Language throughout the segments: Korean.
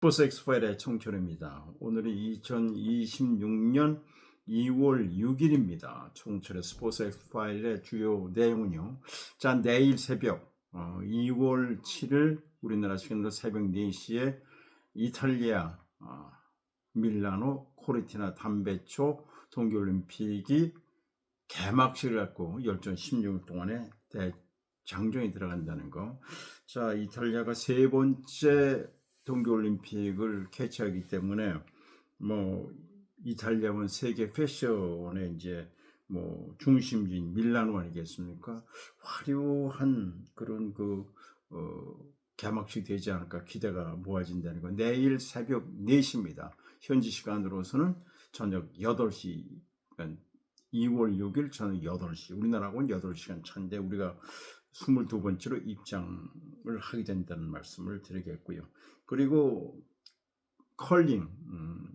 스포츠 엑스파일의 청취자입니다. 오늘은 2026년 2월 6일입니다. 청취자 스포츠 엑스파일의 주요 내용은요. 자, 내일 새벽 2월 7일 우리나라 시간으로 새벽 4시에 이탈리아 밀라노 코르티나 담베초 동계올림픽이 개막식을 갖고 열전 16일 동안에 대장정이 들어간다는 거. 자, 이탈리아가 세 번째 동계올림픽을 개최하기 때문에 뭐 이탈리아는 세계 패션의 이제 뭐 중심지인 밀라노 아니겠습니까? 화려한 그런 개막식 되지 않을까 기대가 모아진다는 거. 내일 새벽 4시입니다. 현지 시간으로서는 저녁 8시, 그러니까 2월 6일 저녁 8시, 우리나라하고는 8시간 차인데 우리가 22번째로 입장을 하게 된다는 말씀을 드리겠고요. 그리고 컬링,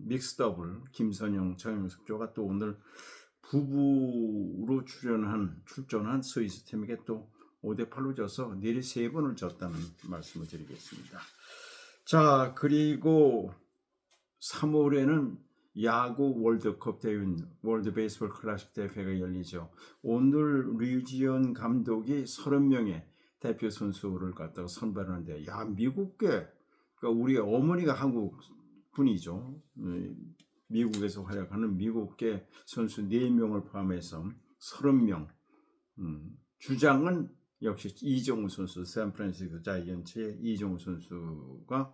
믹스 더블, 김선영, 정영석 조가 또 오늘 부부로 출전한 스위스 팀에게 또 5대8로 져서 내리 3번을 졌다는 말씀을 드리겠습니다. 자, 그리고 3월에는 야구 월드컵 대회인 월드 베이스볼 클래식 대회가 열리죠. 오늘 류지연 감독이 30명의 대표 선수를 갖다가 선발하는데, 미국계, 그러니까 우리 어머니가 한국 분이죠. 미국에서 활약하는 미국계 선수 4명을 포함해서 30명. 주장은 역시 이정우 선수, 샌프란시스코 자이언츠의 이정우 선수가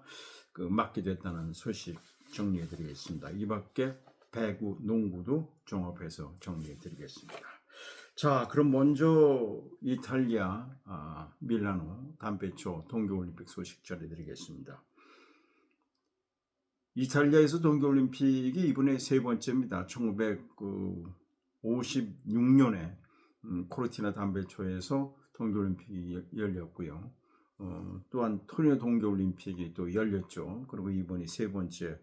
맡게 됐다는 소식 정리해드리겠습니다. 이 밖에 배구, 농구도 종합해서 정리해드리겠습니다. 자, 그럼 먼저 이탈리아 밀라노 담베초 동계올림픽 소식 전해드리겠습니다. 이탈리아에서 동계올림픽이 이번에 세 번째입니다. 1956년에 코르티나 담베초에서 동계올림픽이 열렸고요. 또한 토리노 동계올림픽이 또 열렸죠. 그리고 이번이 세 번째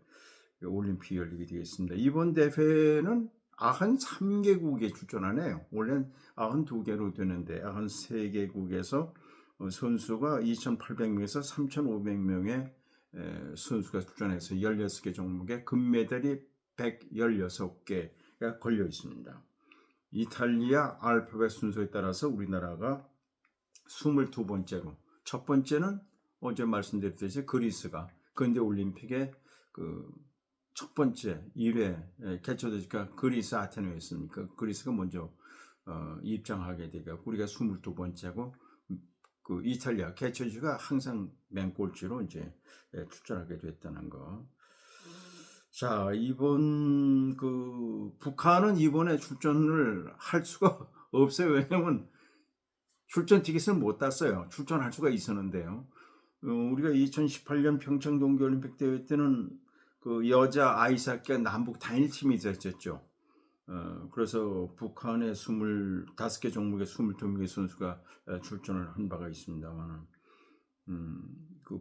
올림픽이 열리게 되겠습니다. 이번 대회는 93개국에 출전하네요. 원래는 92개로 되는데 93개국에서 선수가 2,800명에서 3,500명의 선수가 출전해서 16개 종목에 금메달이 116개가 걸려 있습니다. 이탈리아 알파벳 순서에 따라서 우리나라가 22번째로, 첫 번째는 어제 말씀드렸듯이 그리스가 근대올림픽의 첫 번째 1회 개최되니까 그리스 아테네였습니까? 그리스가 먼저 입장하게 되고 우리가 22번째고 이탈리아 개최주가 항상 맨꼴찌로 이제 출전하게 됐다는 거. 자, 이번 북한은 이번에 출전을 할 수가 없어요. 왜냐면 출전 티켓을 못 땄어요. 출전할 수가 있었는데요. 우리가 2018년 평창 동계올림픽 대회 때는 여자 아이스하키가 남북 단일팀이 있었죠. 그래서 북한의 25개 종목에 22명의 선수가 출전을 한 바가 있습니다만,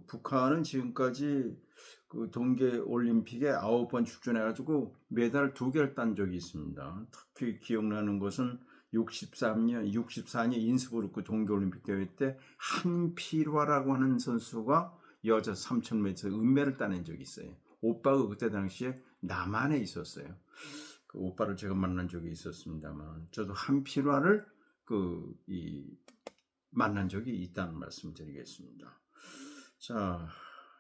북한은 지금까지 동계올림픽에 9번 출전해가지고 메달 2개를 딴 적이 있습니다. 특히 기억나는 것은 64년 인스부르크 동계올림픽 대회 때 한필화라고 하는 선수가 여자 3000m 은메달을 따낸 적이 있어요. 오빠가 그때 당시에 남한에 있었어요. 그 오빠를 제가 만난 적이 있었습니다만, 저도 한필화를 만난 적이 있다는 말씀 드리겠습니다. 자,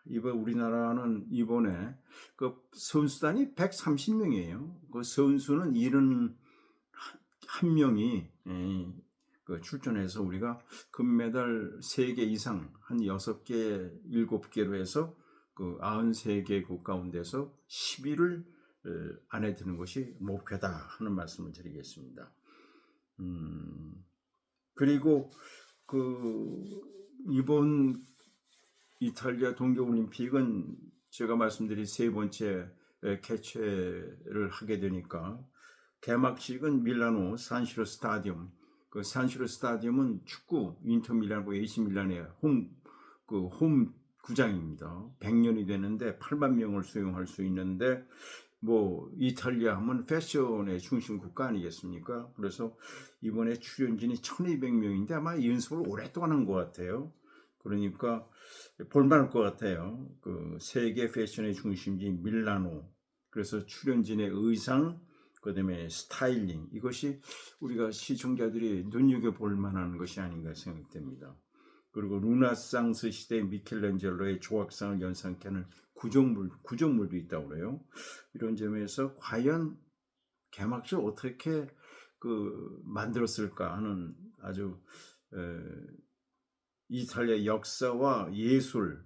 이번 우리나라는 이번에 선수단이 130명이에요. 그 선수는 71명이 출전해서 우리가 금메달 3개 이상 한 6개, 7개로 해서 93개국 가운데서 10위를 안에 드는 것이 목표다 하는 말씀을 드리겠습니다. 그리고 이번 이탈리아 동계올림픽은 제가 말씀드린 세 번째 개최를 하게 되니까 개막식은 밀라노 산시로 스타디움. 산시로 스타디움은 축구 인터밀란과 AC 밀란의 홈 구장입니다. 100년이 되는데 8만 명을 수용할 수 있는데, 이탈리아 하면 패션의 중심 국가 아니겠습니까? 그래서 이번에 출연진이 1200명인데 아마 연습을 오랫동안 한 것 같아요. 그러니까 볼만할 것 같아요. 그 세계 패션의 중심지 밀라노. 그래서 출연진의 의상, 그다음에 스타일링, 이것이 우리가 시청자들이 눈여겨볼 만한 것이 아닌가 생각됩니다. 그리고 르네상스 시대 미켈란젤로의 조각상을 연상케 하는 구정물도 있다고 그래요. 이런 점에서 과연 개막식 어떻게 만들었을까 하는 아주 이탈리아 역사와 예술을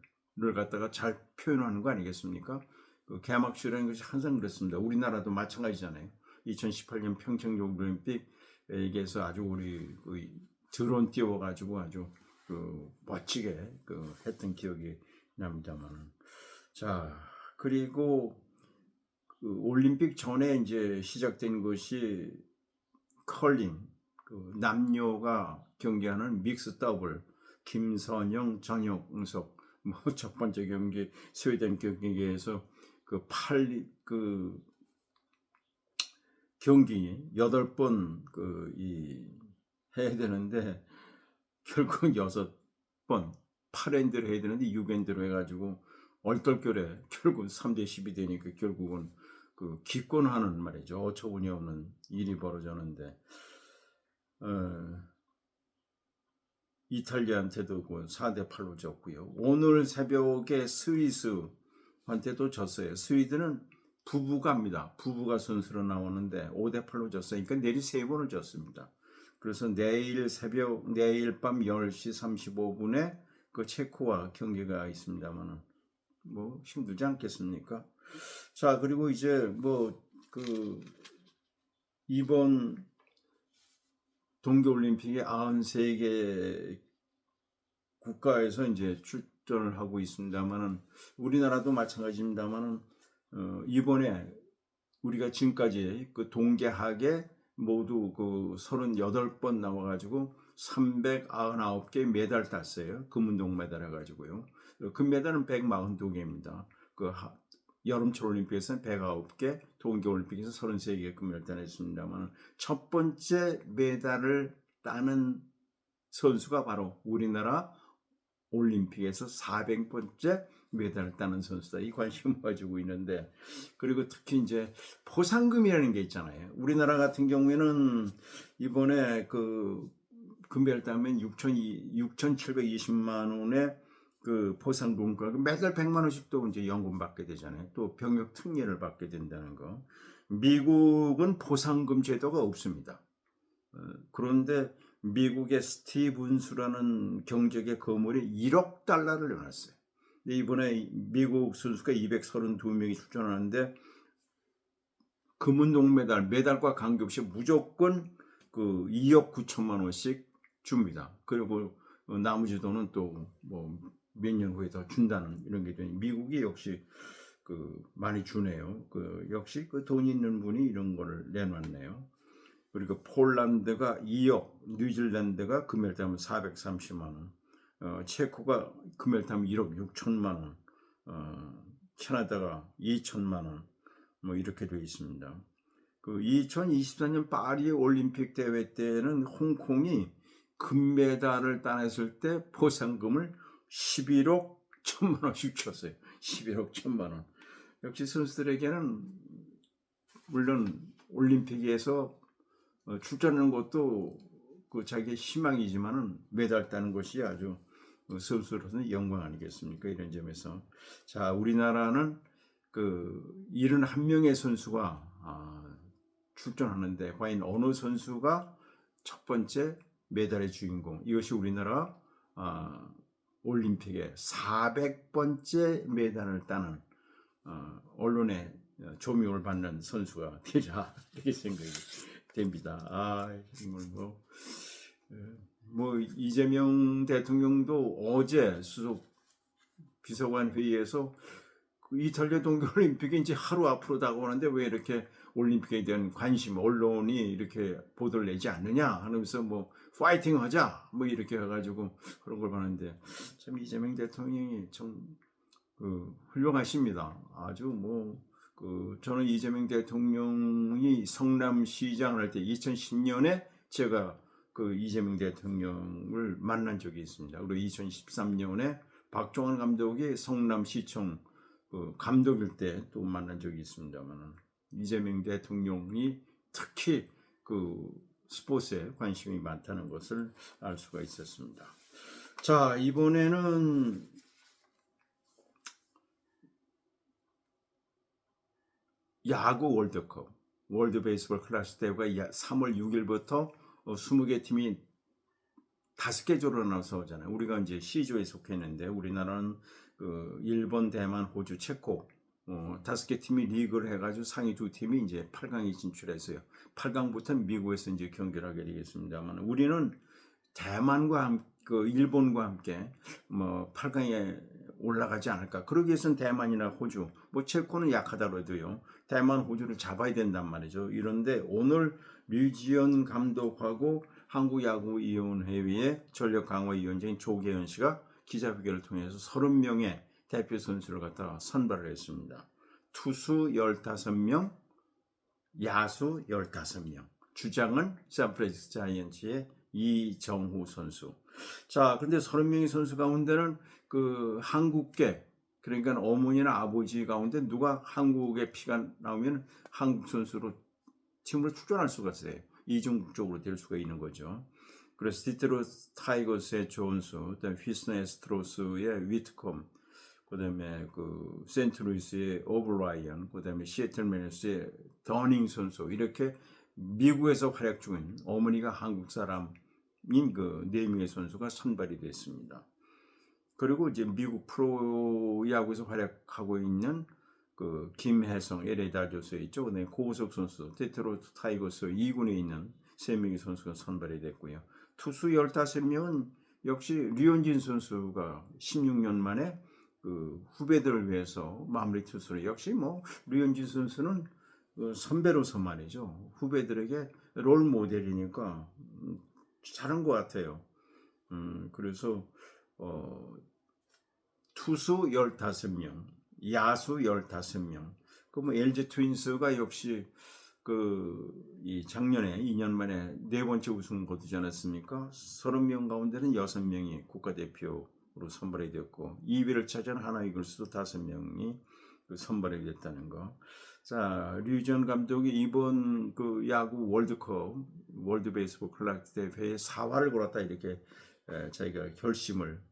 갖다가 잘 표현하는 거 아니겠습니까? 그 개막식이라는 것이 항상 그렇습니다. 우리나라도 마찬가지잖아요. 2018년 평창 올림픽에서 아주 우리 드론 띄워가지고 아주 멋지게 했던 기억이 납니다만. 자, 그리고 올림픽 전에 이제 시작된 것이 컬링, 남녀가 경기하는 믹스 더블, 김선영, 정영석, 첫 번째 경기 스웨덴 경기에서 경기 8번 해야 되는데 결국 6번 8엔드를 해야 되는데 6엔드로 해가지고 얼떨결에 결국 3대10이 되니까 결국은 기권하는 말이죠. 어처구니 없는 일이 벌어졌는데 이탈리아한테도 4대8로 졌고요. 오늘 새벽에 스위스한테도 졌어요. 스위드는 부부가입니다. 부부가 선수로 나오는데 5대8로 졌어요. 그러니까 내리 3번을 졌습니다. 그래서 내일 밤 10시 35분에 그 체코와 경기가 있습니다만은 힘들지 않겠습니까? 자, 그리고 이제 이번 동계올림픽에 93개 국가에서 이제 출전을 하고 있습니다만은 우리나라도 마찬가지입니다만은 이번에 우리가 지금까지 동계하계 모두 38번 나와가지고 399개 메달 땄어요. 금운동 메달 해가지고요. 금메달은 142개입니다. 여름철 올림픽에서는 109개, 동계올림픽에서 33개 금메달 따냈습니다만 첫 번째 메달을 따는 선수가 바로 우리나라 올림픽에서 400번째 메달을 따는 선수다. 이 관심을 가지고 있는데, 그리고 특히 이제 포상금이라는 게 있잖아요. 우리나라 같은 경우에는 이번에 금메달 따면 6,720만 원의 포상금과 매달 100만 원씩도 이제 연금 받게 되잖아요. 또 병역 특례를 받게 된다는 거. 미국은 포상금 제도가 없습니다. 그런데 미국의 스티븐스라는 경제계 거물이 1억 달러를 내놨어요. 이번에 미국 선수가 232명이 출전하는데 금운동 메달과 관계없이 무조건 2억 9천만 원씩 줍니다. 그리고 나머지 돈은 또 몇 년 후에 더 준다는 이런 게 되니 미국이 역시 많이 주네요. 역시 돈 있는 분이 이런 거를 내놨네요. 그리고 폴란드가 2억, 뉴질랜드가 금메달 따면 430만 원, 체코가 금메달 따면 1억 6천만 원, 캐나다가 2천만 원, 이렇게 되어 있습니다. 2024년 파리 올림픽 대회 때는 홍콩이 금메달을 따냈을 때 포상금을 11억 1천만 원씩 줬어요. 11억 1천만 원. 역시 선수들에게는 물론 올림픽에서 출전하는 것도 자기의 희망이지만은 메달 따는 것이 아주 선수로서는 영광 아니겠습니까? 이런 점에서 자, 우리나라는 71명의 선수가 출전하는데 과연 어느 선수가 첫 번째 메달의 주인공? 이것이 우리나라 올림픽에 400번째 메달을 따는 언론의 조명을 받는 선수가 되자 이렇게 생각이 됩니다. 정말 이재명 대통령도 어제 수석 비서관 회의에서 이탈리아 동계올림픽이 이제 하루 앞으로 다가오는데 왜 이렇게 올림픽에 대한 관심, 언론이 이렇게 보도를 내지 않느냐 하면서 파이팅 하자 이렇게 해가지고 그런 걸 봤는데 참 이재명 대통령이 참 훌륭하십니다. 아주 저는 이재명 대통령이 성남시장을 할 때 2010년에 제가 그 이재명 대통령을 만난 적이 있습니다. 그리고 2013년에 박종원 감독이 성남시청 그 감독일 때 또 만난 적이 있습니다만 이재명 대통령이 특히 그 스포츠에 관심이 많다는 것을 알 수가 있었습니다. 자, 이번에는 야구 월드컵, 월드 베이스볼 클래식 대회가 3월 6일부터 20개 팀이 5개 조로 나눠서 오잖아요. 우리가 이제 C조에 속해 있는데 우리나라는 그 일본, 대만, 호주, 체코 5개 팀이 리그를 해가지고 상위 2팀이 이제 8강에 진출했어요. 8강부터는 미국에서 이제 경기를 하게 되겠습니다만 우리는 대만과 그 일본과 함께 뭐 8강에 올라가지 않을까. 그러기 위해서는 대만이나 호주, 뭐 체코는 약하더라도요. 대만, 호주를 잡아야 된단 말이죠. 이런데 오늘 류지연 감독하고 한국야구위원회의 전력강화위원장인 조계현 씨가 기자회견을 통해서 30명의 대표 선수를 갖다가 선발을 했습니다. 투수 15명, 야수 15명. 주장은 샌프란시스코 자이언츠의 이정후 선수. 자, 근데 30명의 선수 가운데는 그 한국계, 그러니까 어머니나 아버지 가운데 누가 한국의 피가 나오면 한국 선수로 팀으로 출전할 수가 있어요. 이중국적으로 될 수가 있는 거죠. 그래서 디트로이트 타이거스의 존스, 그다음에 휘스턴 애스트로스의 위트컴, 그다음에 그 세인트루이스의 오브라이언, 그다음에 시애틀 메리너스의 더닝 선수, 이렇게 미국에서 활약 중인 어머니가 한국 사람인 그 4명의 선수가 선발이 됐습니다. 그리고 이제 미국 프로야구에서 활약하고 있는 그 김혜성, LA 다저스에 있죠. 그다음에 고우석 선수, 디트로이트 타이거스 2군에 있는 3명의 선수가 선발이 됐고요. 투수 15명은 역시 류현진 선수가 16년 만에 그 후배들을 위해서 마무리 투수로, 역시 뭐 류현진 선수는 그 선배로서 말이죠. 후배들에게 롤 모델이니까 잘한 것 같아요. 그래서 투수 15명, 야수 15명. 그럼 LG 트윈스가 역시 이 작년에 2년 만에 4번째 우승을 거두지 않았습니까? 30명 가운데는 6명이 국가대표로 선발이 됐고 2위를 차지한 하나 이글스도 5명이 선발이 됐다는 거. 자, 류지연 감독이 이번 그 야구 월드컵, 월드 베이스볼 클래식 대회에 4화를 걸었다, 이렇게 자기가 결심을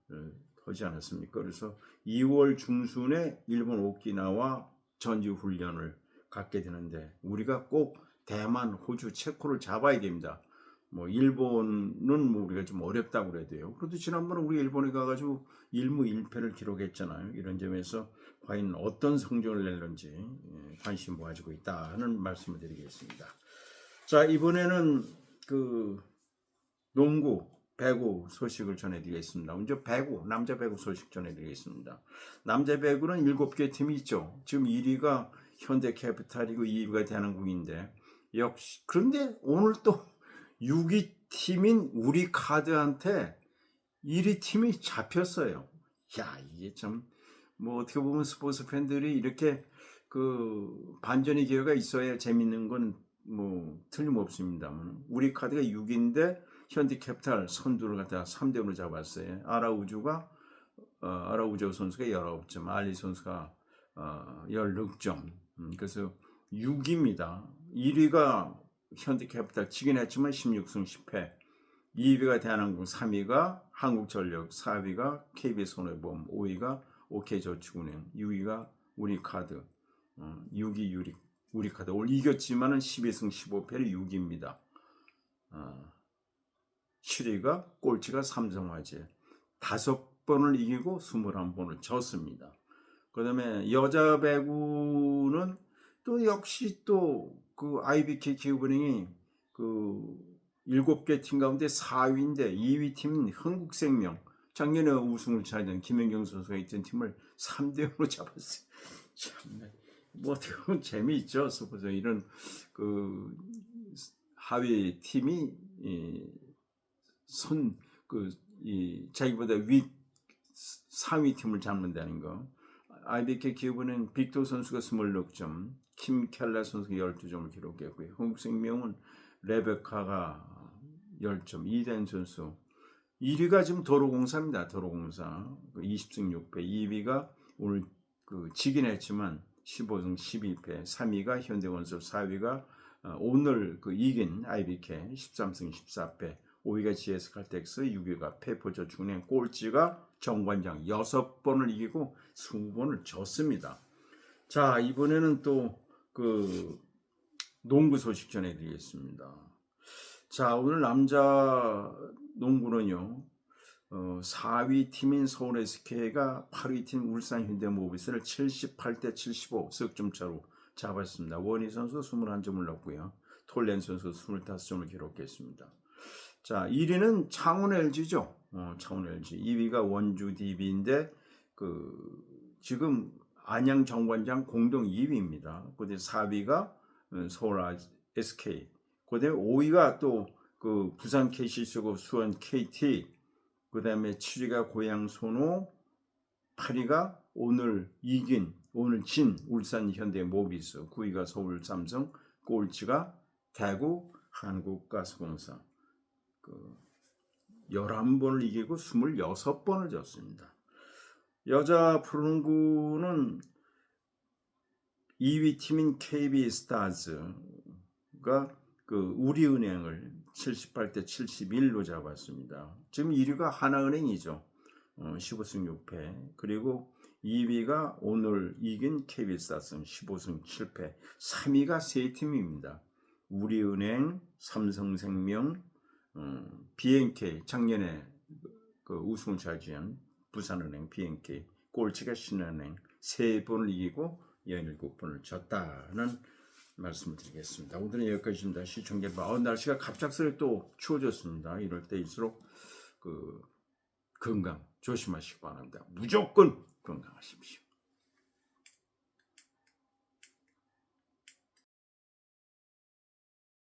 하지 않았습니까? 그래서 2월 중순에 일본 오키나와 전지 훈련을 갖게 되는데 우리가 꼭 대만, 호주, 체코를 잡아야 됩니다. 뭐 일본은 뭐 우리가 좀 어렵다고 그래야 돼요. 그래도 지난번에 우리 일본에 가가지고 1무 1패를 기록했잖아요. 이런 점에서 과연 어떤 성적을 낼는지 관심 가지고 있다는 말씀을 드리겠습니다. 자, 이번에는 그 농구, 배구 소식을 전해드리겠습니다. 먼저 배구, 남자 배구 소식 전해드리겠습니다. 남자 배구는 7개 팀이 있죠. 지금 1위가 현대캐피탈이고 2위가 대한항공인데, 역시 그런데 오늘 또 6위 팀인 우리카드한테 1위 팀이 잡혔어요. 야, 이게 참 뭐 어떻게 보면 스포츠 팬들이 이렇게 그 반전의 기회가 있어야 재밌는 건 뭐 틀림없습니다만, 우리카드가 6위인데 현대캐피탈 선두를 갖다가 3대0으로 잡았어요. 아라우조 선수가 19점, 알리 선수가 16점. 그래서 6위입니다. 1위가 현대캐피탈 치긴 했지만 16승 10패. 2위가 대한항공, 3위가 한국전력, 4위가 KB손해보험, 5위가 OK저축은행, 6위가 우리카드, 6위 우리카드. 오늘 이겼지만은 12승 15패로 6위입니다. 7위가 꼴찌가 삼성화재, 5번을 이기고 21번을 졌습니다. 그 다음에 여자 배구는 또 역시 또 그 IBK 기업은행이 그 7개 팀 가운데 4위인데 2위 팀은 흥국생명, 작년에 우승을 차지한 김연경 선수가 있던 팀을 3대0으로 잡았어요. 참, 뭐 어떻게 보면 재미있죠. 스포츠 이런 그 하위 팀이 자기보다 상위 팀을 잡는다는 거. IBK 기업은행 빅토 선수가 26점, 킴 켈라 선수가 12점을 기록했고요. 한국생명은 레베카가 10점. 이대현 선수 1위가 지금 도로공사입니다. 도로공사 20승 6패. 2위가 오늘 지긴 했지만 15승 12패. 3위가 현대건설. 4위가 오늘 이긴 IBK 13승 14패. 5위가 GS칼텍스. 6위가 페퍼저축은행. 꼴찌가 정관장 6번을 이기고 20번을 졌습니다. 자, 이번에는 또 농구 소식 전해드리겠습니다. 자, 오늘 남자 농구는요, 4위 팀인 서울 SK가 8위 팀 울산 현대모비스를 78대 75 석점 차로 잡았습니다. 원희 선수 21점을 넣었고요. 톨렌 선수 25점을 기록했습니다. 자, 1위는 창원 LG죠. 창원 LG. 2위가 원주 DB인데 지금 안양 정관장 공동 2위입니다. 그다음에 4위가 서울 SK. 그다음에 5위가 또 부산 KCC고 수원 KT. 그다음에 7위가 고양 손호. 8위가 오늘 진 울산 현대 모비스. 9위가 서울 삼성. 꼴찌가 대구 한국가스공사. 11번을 이기고 26번을 졌습니다. 여자 프로농구는 2위 팀인 KB스타즈가 우리은행을 78대 71로 잡았습니다. 지금 1위가 하나은행이죠. 15승 6패. 그리고 2위가 오늘 이긴 KB스타즈 15승 7패. 3위가 세 팀입니다. 우리은행, 삼성생명, BNK 작년에 우승을 차지한 부산은행, BNK, 꼴찌가 신한은행 3번을 이기고 17번을 졌다는 말씀을 드리겠습니다. 오늘은 여기까지입니다. 시청자 여러분, 날씨가 갑작스레 또 추워졌습니다. 이럴 때일수록 건강 조심하시기 바랍니다. 무조건 건강하십시오.